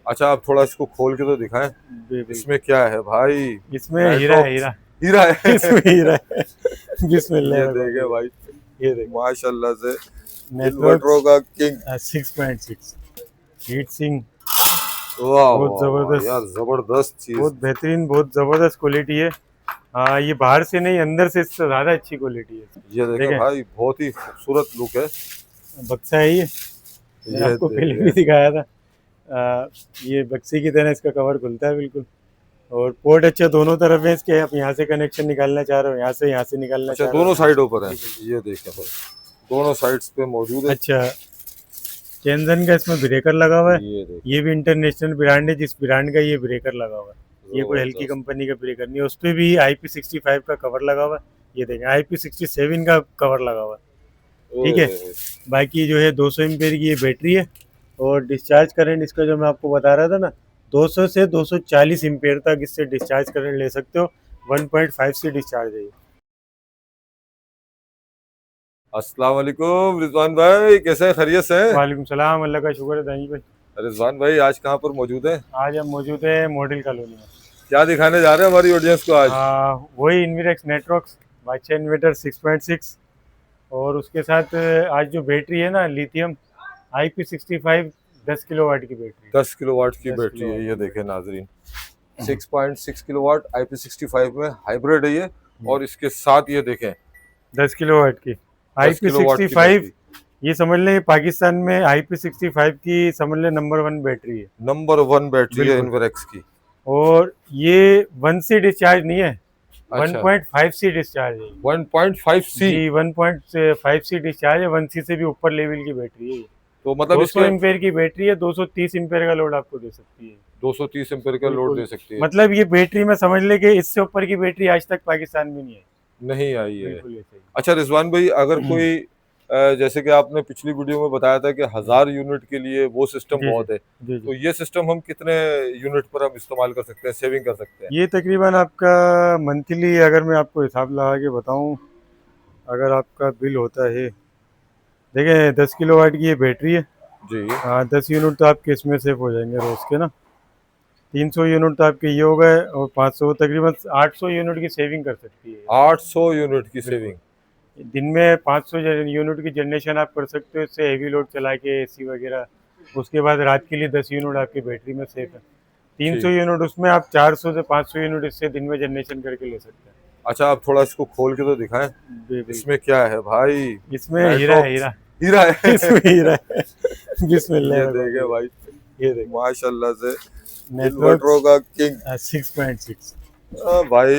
अच्छा, आप थोड़ा इसको खोल के तो दिखाएं। इसमें क्या है भाई? इसमें हीरा है, नाइट्रोक्स हीरा। हीरा है। इसमें हीरा है। ये बिस्मिल्लाह देखे भाई, ये देखें। माशाल्लाह से नेटवर्क्स इन्वर्टरों का किंग। 6.6 हीट सिंह। वाह बहुत वाह वाह ज़बरदस्त, यार, जबरदस्त चीज। बहुत बेहतरीन, बहुत ज़बरदस्त क्वालिटी है। हाँ, ये बाहर से नहीं, अंदर से इससे ज़्यादा अच्छी क्वालिटी है। ये देखें देखें, भाई, बहुत ही खूबसूरत लुक है। बक्सा है ये। मैंने ये आपको पहले भी देखें। दिखाया था। ये बक्से की तरह इसका कवर खुलता है बिल्कुल। और पोर्ट अच्छा दोनों तरफ है इसके। आप यहाँ से कनेक्शन निकालना चाह रहे हो, यहाँ से निकालना अच्छा, चाह रहे हो। दोनों साइडों पर है। बिल्कुल। ये देखें भाई, दोनों साइड्स पे मौजूद है। अच्छा, चेंजन का इसमें ब्रेकर लगा हुआ है। ये देखें, ये भी इंटरनेशनल ब्रांड है, जिस ब्रांड का ये ब्रेकर लगा हुआ है। ये कोई हल्की जबरदस्त। कंपनी का ब्रेकर नहीं है। उस पर भी IP65 का कवर लगा हुआ है। ये देखें, IP67 का कवर लगा हुआ है। ठीक ओए है। होए होए। बाकी जो है 200 एम्पेयर की ये बैटरी है। और डिस्चार्ज करंट इसका जो मैं आपको बता रहा था ना, 200 से 240 एम्पेयर तक इससे डिस्चार्ज करंट ले सकते हो। 1.5 से डिस्चार्ज है ये। अस्सलाम वालेकुम रिजवान भाई, कैसे हैं? खैरियत से हैं? वालेकुम सलाम, अल्लाह का शुक्र है दानी भाई। रिजवान भाई, आज कहाँ पर मौजूद हैं? आज हम मौजूद है मॉडल कॉलोनी में। क्या दिखाने जा रहे हैं हमारी ऑडियंस को आज? वही इन्वीरेक्स नेट्रॉक्स बादशाह इन्वर्टर 6.6। और उसके साथ आज जो बैटरी है ना, लिथियम IP65 10 किलोवाट की बैटरी। 10 किलोवाट की 10 बैटरी किलोवाट है, ये की देखें बैटरी। नाजरीन। 6.6 किलोवाट IP65 में हाइब्रिड है ये। हम्म, और इसके साथ ये देखें, 10 किलोवाट की दस IP किलोवाट सिक्सटी की फाइव बैटरी ये समझ लें पाकिस्तान में IP65 की समझ लें नंबर 1 बैटरी है। नंबर 1 बैटरी है बिल्कुल। इन्वेरेक्स की। और ये 1 से डिस्चार्ज नहीं है, वन अच्छा, पॉइंट फाइव सी डिस्चार्ज है ये। 1.5C। जी, 1.5 सी डिस्चार्ज है। 1 सी से भी ऊपर लेवल की बैटरी है ये। तो मतलब 200 इसके एम्पेयर की बैटरी है, 230 एम्पेयर का लोड आपको दे सकती है। 230 एम्पीयर का लोड बिल्कुल। दे सकती है। मतलब ये बैटरी में समझ ले कि इससे ऊपर की बैटरी आज तक पाकिस्तान में नहीं है। नहीं आई है। बिल्कुल ऐसे अच्छा रिजवान भाई, अगर ही। कोई जैसे कि आपने पिछली वीडियो में बताया था कि 1000 यूनिट के लिए वो सिस्टम जी जी बहुत है, जी जी। तो ये सिस्टम हम कितने यूनिट पर हम इस्तेमाल कर सकते हैं, सेविंग कर सकते हैं? ये तकरीबन आपका मंथली, अगर मैं आपको हिसाब लगा के बताऊं, अगर आपका बिल होता है, देखें 10 किलोवाट की ये बैटरी है। जी। हाँ, 10 यूनिट तो आपके इसमें सेव हो जाएंगे रोज़ के ना। 300 यूनिट तो आपके ये हो गए, और 500, तकरीबन 800 यूनिट की सेविंग कर सकती है ये। 800 यूनिट की बिल्कुल। सेविंग। दिन में 500 यूनिट की जनरेशन आप कर सकते हो इससे, हेवी लोड चला के AC वगैरह। उसके बाद रात के लिए 10 यूनिट आपकी बैटरी में सेफ है। 300 ठीक। यूनिट उसमें आप 400 से 500 यूनिट इससे दिन में जनरेशन करके ले सकते हैं। अच्छा, आप थोड़ा इसको खोल के तो दिखाएं। बिल्कुल। इसमें क्या है भाई? इसमें हीरा है, नाइट्रोक्स हीरा। हीरा इसमें है। हीरा है। ये बिस्मिल्लाह। देखे भाई, ये देखें। माशाल्लाह से नेटवर्क्स इन्वर्टरों का किंग। 6.6। भाई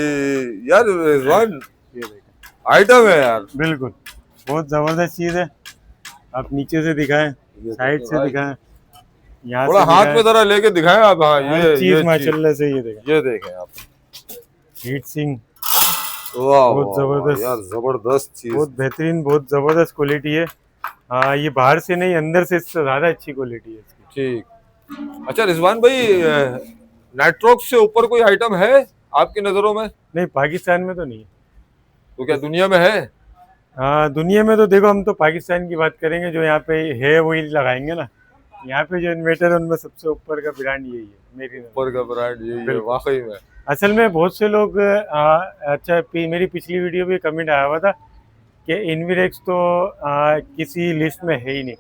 यार रिजवान, ये देखें। आइटम है यार। बिल्कुल, बहुत ज़बरदस्त चीज़ है। आप नीचे से दिखाएं, ये साइड देखें से भाई, दिखाएं, यहाँ थोड़ा से हाथ दिखाएं। में जरा लेके दिखाएं आप। हाँ, हर ये चीज़ चीज, माशाल्लाह से। ये देखें, ये देखें आप। हीट सिंह। वाह बहुत वाह वाह यार, ज़बरदस्त, जबरदस्त चीज। बहुत बेहतरीन, बहुत ज़बरदस्त क्वालिटी है। हाँ, ये बाहर से नहीं, अंदर से इससे ज़्यादा अच्छी क्वालिटी है इसकी। ठीक। अच्छा रिजवान भाई, नाइट्रोक्स से ऊपर कोई आइटम है आपकी नजरों में? नहीं, पाकिस्तान में तो नहीं है। तो क्या दुनिया में है? हाँ, दुनिया में तो देखो, हम तो पाकिस्तान की बात करेंगे, जो यहाँ पे है वही लगाएंगे ना। यहाँ पे जो इन्वेटर है उनमें सबसे ऊपर का ब्रांड यही है मेरी ऊपर नज़र का ब्रांड में। यही है बिल्कुल। वाकई में। असल में बहुत से लोग अच्छा, मेरी पिछली वीडियो में कमेंट आया हुआ था कि इन्वीरेक्स तो किसी लिस्ट में है ही नहीं।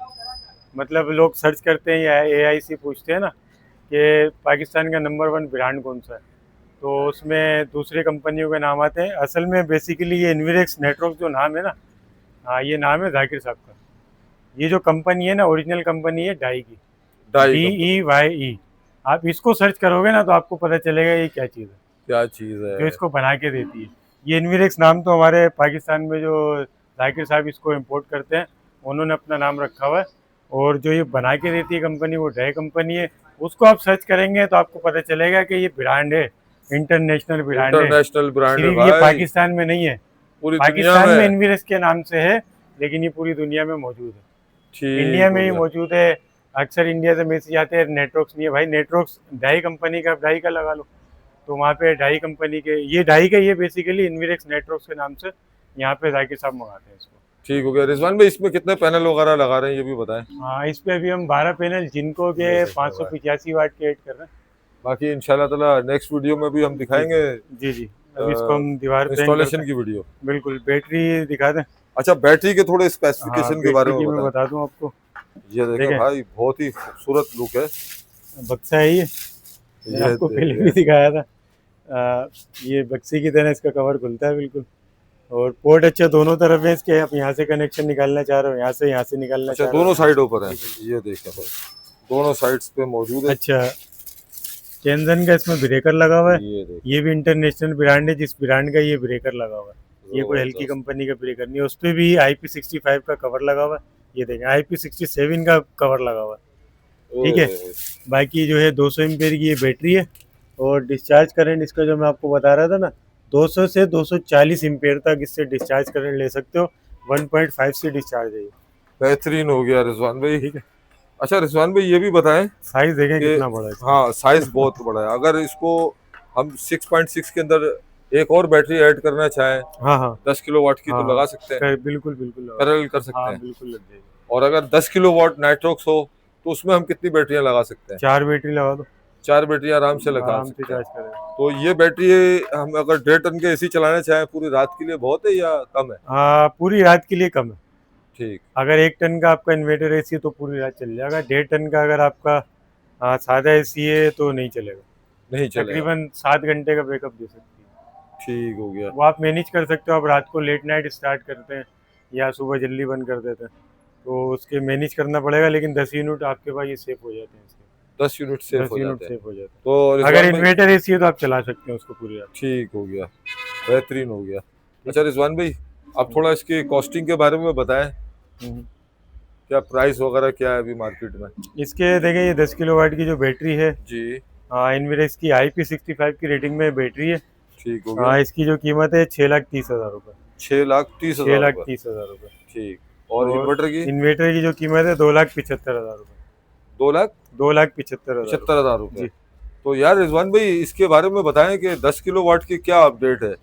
मतलब लोग सर्च करते हैं या AI से पूछते हैं ना कि पाकिस्तान का नंबर 1 ब्रांड कौन सा है, तो उसमें दूसरे कंपनियों के नाम आते हैं। असल में बेसिकली ये इन्वीरेक्स नेटवर्क जो नाम है ना, हाँ, ये नाम है जाकिर साहब का। ये जो कंपनी है ना, ओरिजिनल कंपनी है डाई की। Deye company. DEYE। आप इसको सर्च करोगे ना तो आपको पता चलेगा ये क्या चीज़ है क्या चीज है? जो इसको बना के देती है। ये इन्वीरेक्स नाम तो हमारे पाकिस्तान में जो जाकिर साहब इसको इंपोर्ट करते हैं, उन्होंने अपना नाम रखा हुआ है। और जो ये बना के देती है कंपनी, वो डाई कंपनी है। उसको आप सर्च करेंगे तो आपको पता चलेगा कि ये ब्रांड है, इंटरनेशनल ब्रांड है। इंटरनेशनल ब्रांड है सिर्फ ये भाई, पाकिस्तान में नहीं है। पूरी दुनिया पाकिस्तान में में। इन्वीरेक्स के नाम से है, लेकिन ये पूरी दुनिया में मौजूद है। इंडिया ठीक में हो ही गया। मौजूद है। अक्सर इंडिया से मैसेज आते हैं नेटवर्क्स नहीं है भाई। नेटवर्क्स डाई कंपनी का, डाई का लगा लो। तो वहाँ पे डाई कंपनी के, ये डाई का, ये बेसिकली इन्वीरेक्स नेटवर्क्स के नाम से यहाँ पे जाकिर साहब मंगाते हैं इसको। ठीक हो गया रिजवान भाई। इसमें कितने पैनल वगैरह लगा रहे हैं ये भी बताएं। हाँ, इस पे अभी हम 12 पैनल जिनको के ये देखो 585 वाट के ऐड कर रहे हैं। बाकी इंशाल्लाह ताला नेक्स्ट वीडियो में भी हम जी दिखाएंगे जी जी। अभी इसको हम दीवार पे hang करते इंस्टॉलेशन हैं। की वीडियो। बिल्कुल, बैटरी दिखा दें। अच्छा बैटरी के थोड़े हाँ, स्पेसिफिकेशन के बारे बैटरी में की मैं बताएं। बता दूं आपको। ये देखें देखें, भाई बहुत ही खूबसूरत लुक है। बक्सा है ये, मैंने ये आपको पहले भी देखिए दिखाया था। ये बक्से की तरह इसका कवर खुलता है बिल्कुल। और पोर्ट अच्छे दोनों तरफ है इसके। आप यहाँ से कनेक्शन निकालना चाह रहे हो, यहाँ से निकालना अच्छा चाह रहे दोनों हो। साइडों पर है। ये देखें भाई दोनों साइड्स पे मौजूद है। अच्छा, केंजन का इसमें ब्रेकर लगा हुआ है। ये देखिए ये भी इंटरनेशनल ब्रांड है, जिस ब्रांड का ये ब्रेकर लगा हुआ है। ये कोई हल्की जबरदस्त। कंपनी का ब्रेकर नहीं है। उस पर भी IP65 का कवर लगा हुआ है। ये देखें, IP67 का कवर लगा हुआ है। ठीक है। ओए, बाकी जो है 200 एम्पेयर की ये बैटरी है। और डिस्चार्ज करंट इसका जो मैं आपको बता रहा था ना, 200 से 240 एम्पेयर तक इससे डिस्चार्ज करंट ले सकते हो। 1.5 से डिस्चार्ज है ये। बेहतरीन हो गया रिजवान भाई। ठीक है। अच्छा रिजवान भाई ये भी बताएं साइज देखें कि कितना बड़ा है इसका। हाँ साइज बहुत बड़ा है। अगर इसको हम 6.6 के अंदर एक और बैटरी ऐड करना चाहें हाँ हाँ 10 किलोवाट की हाँ तो हाँ, लगा सकते हैं। बिल्कुल बिल्कुल लगा। पैरेलल कर सकते हाँ हैं। बिल्कुल लग जाएगी। और अगर 10 किलोवाट नाइट्रोक्स हो तो उसमें हम कितनी बैटरियां लगा सकते हैं। 4 बैटरी लगा दो, 4 बैटरी आराम से लगा आराम से सकते हैं। चार्ज करेगा। तो ये बैटरी हम अगर 1.5 टन के एसी चलाना चाहें पूरी रात के लिए बहुत है या कम है। पूरी रात के लिए कम है। ठीक अगर 1 टन का आपका इन्वर्टर एसी है तो पूरी रात चल जाएगा। 1.5 टन का अगर आपका सादा एसी है तो नहीं चलेगा। नहीं चलेगा। तकरीबन 7 घंटे का बैकअप दे सकती है। ठीक हो गया। वो आप मैनेज कर सकते हो। आप रात को लेट नाइट स्टार्ट करते हैं या सुबह जल्दी बंद कर देते हैं तो उसके मैनेज करना पड़ेगा। लेकिन 10 यूनिट आपके पास ये सेफ हो जाते हैं इसके। 10 यूनिट सेफ 10 हो यूनिट जाते हैं। सेफ हो जाते तो हैं। रिजवान अगर भाई इन्वर्टर एसी है तो आप चला सकते हैं उसको पूरी रात। ठीक हो गया बेहतरीन हो गया। अच्छा रिजवान भाई आप थोड़ा इसकी कॉस्टिंग के बारे में बताएं। हम्म। क्या प्राइस वगैरह क्या है अभी मार्केट में। इसके देखें, ये 10 किलोवाट की जो बैटरी है, जी इन्वेरेक्स की IP65 की रेटिंग में बैटरी है। ठीक हो गया। इसकी जो कीमत है 6,30,000 रुपये। 6,30,000 रुपये। 6,30,000 रुपये। ठीक। और इन्वर्टर की इन्वर्टर की जो कीमत है 2,75,000 रुपये। 2,75,000 2,75,000 रुपये। जी। तो यार रिजवान भाई इसके बारे में बताएं कि 10 किलोवाट की क्या अपडेट है।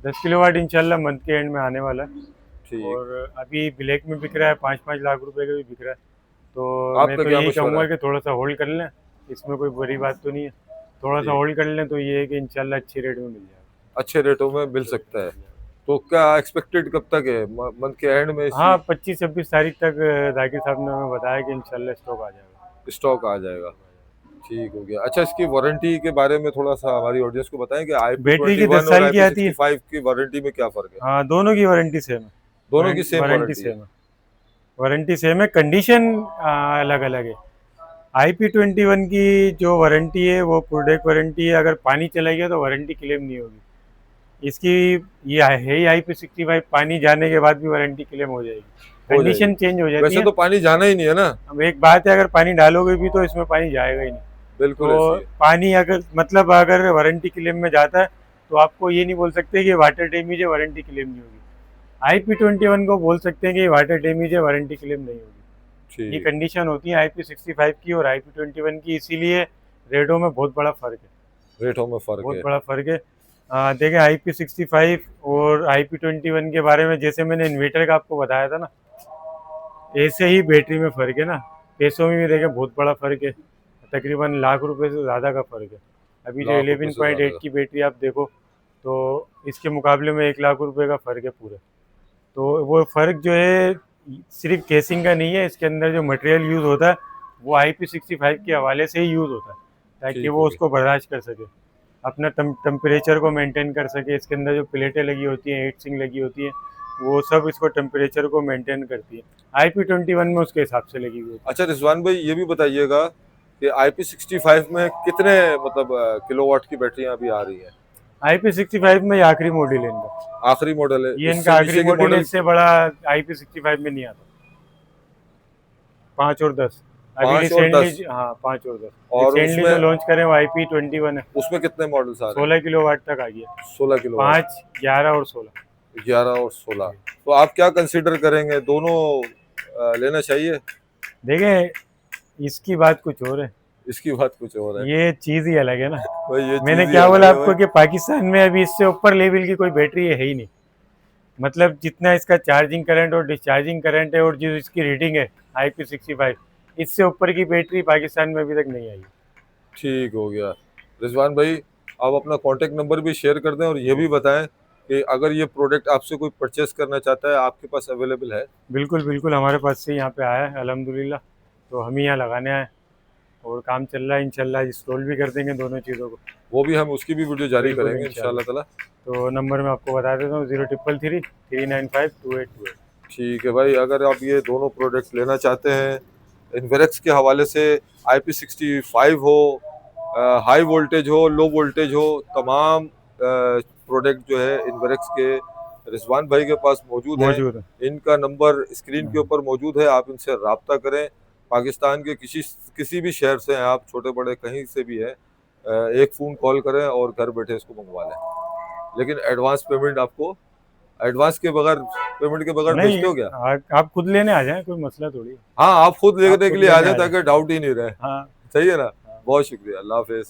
10 किलोवाट इंशाल्लाह मंथ के एंड में आने वाला है। ठीक। और अभी ब्लैक में बिक रहा है, 5-5 लाख रुपए का भी बिक रहा है। तो मैं आपका तो क्या यही मशवरा कहूँगा है। कि थोड़ा सा होल्ड कर लें। इसमें कोई बड़ी बात तो नहीं है। थोड़ा सा ठीक। होल्ड कर लें तो ये है कि इंशाल्लाह अच्छे रेट में मिल जाएगा। अच्छे रेटों में मिल सकता है। तो क्या एक्सपेक्टेड कब तक है मंथ के एंड में हाँ, 25-26 तारीख तक जाकिर साहब ने हमें बताया कि इंशाल्लाह स्टॉक आ जाएगा। स्टॉक आ जाएगा। ठीक हो गया। अच्छा इसकी वारंटी के बारे में थोड़ा सा हमारी ऑडियंस को बताएं कि बैटरी की 10 IP21 और साल की आती है। IP65 की वारंटी में क्या फर्क है। हाँ, दोनों की वारंटी सेम है। दोनों की सेम वारंटी वारंटी है। सेम है। वारंटी सेम है, कंडीशन अलग अलग है। IP21 की जो वारंटी है वो प्रोडक्ट वारंटी है। अगर पानी चला गया तो वारंटी क्लेम नहीं होगी। इसकी ये है ही IP65, पानी जाने के बाद भी वारंटी क्लेम हो जाएगी। हो कंडीशन जाएगी। चेंज हो जाती वैसे है। तो पानी जाना ही नहीं है ना। अब एक बात है, अगर पानी डालोगे भी तो इसमें पानी जाएगा ही नहीं। बिल्कुल तो ऐसी है। पानी अगर मतलब अगर वारंटी क्लेम में जाता है तो आपको ये नहीं बोल सकते कि वाटर डैमेज है, वारंटी क्लेम नहीं होगी। IP21 को बोल सकते हैं कि वाटर डैमेज है, वारंटी क्लेम नहीं होगी। ये ठीक। कंडीशन होती है IP65 की और IP21 की, इसीलिए रेटों में बहुत बड़ा फर्क है। रेटों में फर्क बहुत है। बड़ा फर्क है। देखें, IP65 और IP21 के बारे में जैसे मैंने इन्वर्टर का आपको बताया था ना, ऐसे ही बैटरी में फ़र्क है ना। पैसों में भी देखें बहुत बड़ा फ़र्क है। तकरीबन लाख रुपए से ज़्यादा का फ़र्क है। अभी जो लाख रुपए से 11.8 ज्यादा। की बैटरी आप देखो तो इसके मुकाबले में 1 लाख रुपए का फ़र्क है पूरे। तो वो फ़र्क जो है सिर्फ केसिंग का नहीं है, इसके अंदर जो मटेरियल यूज़ होता है वो IP65 के हवाले से ही यूज़ होता है, ताकि ठीक वो हो उसको बर्दाश्त कर सके, अपना टेम्परेचर को मेंटेन कर सके। इसके अंदर जो प्लेटें लगी होती हैं, हीट सिंक लगी होती है, वो सब इसको टेम्परेचर को मेंटेन करती है। IP21 में उसके हिसाब से लगी हुई होती अच्छा रिजवान भाई ये भी बताइएगा कि IP65 में कितने मतलब किलोवाट की बैटरियां अभी आ रही हैं। है। IP65 में ये आखिरी मॉडल है इनका। आखिरी मॉडल है। ये इससे इनका आखिरी नीचे के मॉडल है, मॉडल इससे बड़ा IP65 में नहीं आता। 5 और 10 अभी 5 और रिसेंटली, 10 हाँ 5 और 10 और रिसेंटली उसमें जो लॉन्च करें वो IP21 है। उसमें कितने मॉडल्स आ रहे 16 किलोवाट तक आ गया। हैं। 16 किलोवाट। 5, 11 और 16। 11 और 16। तो आप क्या कंसीडर करेंगे दोनों लेना चाहिए। देखें, इसकी बात कुछ और है, इसकी बात कुछ और है। ये चीज़ ही अलग है ना। भाई ये मैंने चीज ही क्या अलग बोला है आपको भाई। कि पाकिस्तान में अभी इससे ऊपर लेवल की कोई बैटरी है ही नहीं। मतलब जितना इसका चार्जिंग करंट और डिस्चार्जिंग करंट है और जो इसकी रीडिंग है IP65, इससे ऊपर की बैटरी पाकिस्तान में अभी तक नहीं आई। ठीक हो गया। रिजवान भाई, आप अपना कांटेक्ट नंबर भी शेयर कर दें और ये भी बताएं कि अगर ये प्रोडक्ट आपसे कोई परचेस करना चाहता है, आपके पास अवेलेबल है? बिल्कुल बिल्कुल, हमारे पास से यहाँ पे आया है अल्हम्दुलिल्लाह, तो हम ही यहाँ लगाने आए और काम चल रहा है, इंशाल्लाह इंस्टॉल भी कर देंगे दोनों चीज़ों को। वो भी हम उसकी भी वीडियो जारी बिल्कुल करेंगे इंशाल्लाह ताला। तो नंबर मैं आपको बता देता हूँ, 0333 395 2828। ठीक है भाई, अगर आप ये दोनों प्रोडक्ट लेना चाहते हैं इन्वेरेक्स के हवाले से, IP65 हो, हाई वोल्टेज हो, लो वोल्टेज हो, तमाम प्रोडक्ट जो है इन्वेरेक्स के रिजवान भाई के पास मौजूद हैं। मौजूद है। इनका नंबर स्क्रीन के ऊपर मौजूद है, आप इनसे रब्ता करें। पाकिस्तान के किसी भी शहर से हैं आप, छोटे बड़े कहीं से भी हैं, एक फ़ोन कॉल करें और घर बैठे इसको मंगवा लें। लेकिन एडवांस पेमेंट आपको, एडवांस के बगैर, पेमेंट के बगैर नहीं, भेजते हो क्या? आप खुद लेने आ जाएं, कोई मसला थोड़ी है। हाँ, आप खुद आप लेने के खुद लिए आ लेने जाए आ जाएं। ताकि डाउट ही नहीं रहे। हाँ। सही है ना? बहुत शुक्रिया, अल्लाह हाफिज़।